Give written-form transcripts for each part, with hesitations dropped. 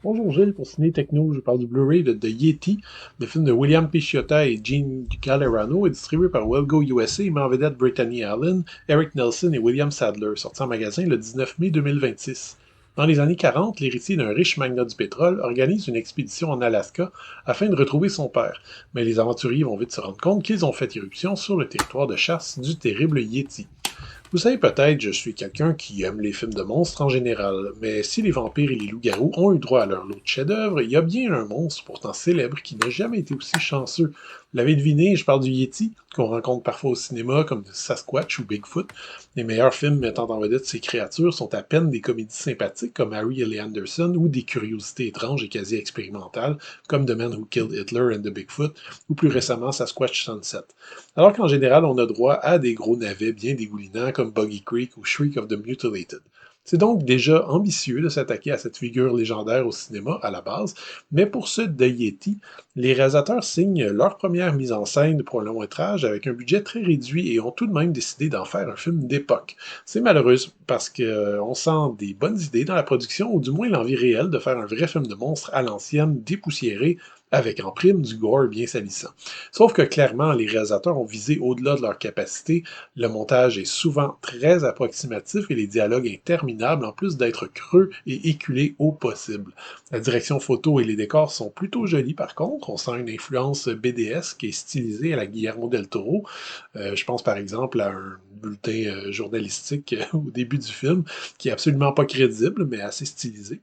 Bonjour Gilles, pour Ciné Techno, je parle du Blu-ray de Yeti, le film de William P. Chiotta et Gene Gallerano, est distribué par Wellgo USA et met en vedette Brittany Allen, Eric Nelson et William Sadler, sorti en magasin le 19 mai 2026. Dans les années 40, l'héritier d'un riche magnat du pétrole organise une expédition en Alaska afin de retrouver son père, mais les aventuriers vont vite se rendre compte qu'ils ont fait irruption sur le territoire de chasse du terrible Yeti. Vous savez peut-être, je suis quelqu'un qui aime les films de monstres en général, mais si les vampires et les loups-garous ont eu droit à leur lot de chefs-d'œuvre, il y a bien un monstre pourtant célèbre qui n'a jamais été aussi chanceux. Vous l'avez deviné, je parle du Yeti, qu'on rencontre parfois au cinéma comme Sasquatch ou Bigfoot. Les meilleurs films mettant en vedette ces créatures sont à peine des comédies sympathiques comme Harry et Lee Anderson ou des curiosités étranges et quasi expérimentales comme The Man Who Killed Hitler and the Bigfoot ou plus récemment Sasquatch Sunset. Alors qu'en général, on a droit à des gros navets bien dégoulinants comme Buggy Creek ou Shriek of the Mutilated. C'est donc déjà ambitieux de s'attaquer à cette figure légendaire au cinéma à la base, mais pour ce de Yeti, les réalisateurs signent leur première mise en scène pour un long métrage avec un budget très réduit et ont tout de même décidé d'en faire un film d'époque. C'est malheureux parce qu'on sent des bonnes idées dans la production, ou du moins l'envie réelle de faire un vrai film de monstre à l'ancienne, dépoussiéré, avec en prime du gore bien salissant. Sauf que clairement, les réalisateurs ont visé au-delà de leur capacité, le montage est souvent très approximatif et les dialogues interminables en plus d'être creux et éculés au possible. La direction photo et les décors sont plutôt jolis par contre, on sent une influence BDesque et stylisée à la Guillermo del Toro. Je pense par exemple à un bulletin journalistique au début du film qui est absolument pas crédible mais assez stylisé.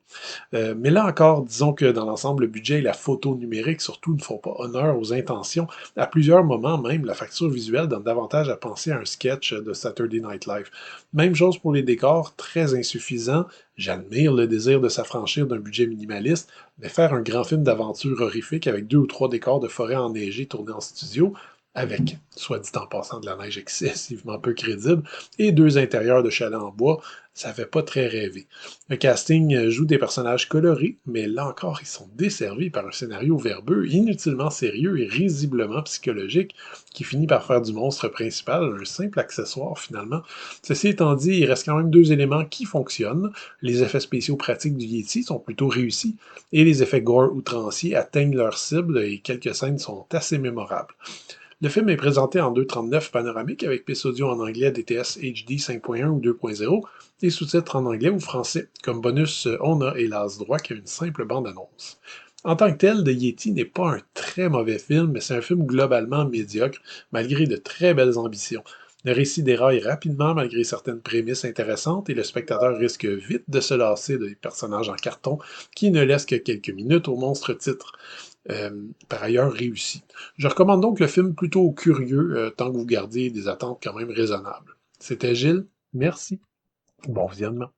Mais là encore, disons que dans l'ensemble, le budget et la photo numérique surtout ne font pas honneur aux intentions. À plusieurs moments même, la facture visuelle donne davantage à penser à un sketch de Saturday Night Live. Même chose pour les décors, très insuffisants. J'admire le désir de s'affranchir d'un budget minimaliste, mais faire un grand film d'aventure horrifique avec 2 ou 3 décors de forêt enneigée tournés en studio, avec, soit dit en passant, de la neige excessivement peu crédible, et 2 intérieurs de chalets en bois, ça fait pas très rêver. Le casting joue des personnages colorés, mais là encore, ils sont desservis par un scénario verbeux, inutilement sérieux et risiblement psychologique, qui finit par faire du monstre principal un simple accessoire finalement. Ceci étant dit, il reste quand même 2 éléments qui fonctionnent. Les effets spéciaux pratiques du Yeti sont plutôt réussis, et les effets gore outranciers atteignent leur cible et quelques scènes sont assez mémorables. Le film est présenté en 2.39 panoramique avec piste audio en anglais DTS HD 5.1 ou 2.0 et sous-titres en anglais ou français. Comme bonus, on a hélas droit qu'à une simple bande-annonce. En tant que tel, The Yeti n'est pas un très mauvais film, mais c'est un film globalement médiocre, malgré de très belles ambitions. Le récit déraille rapidement malgré certaines prémices intéressantes et le spectateur risque vite de se lasser des personnages en carton qui ne laissent que quelques minutes au monstre titre. Par ailleurs réussi. Je recommande donc le film plutôt aux curieux, tant que vous gardiez des attentes quand même raisonnables. C'était Gilles, merci. Bon visionnement.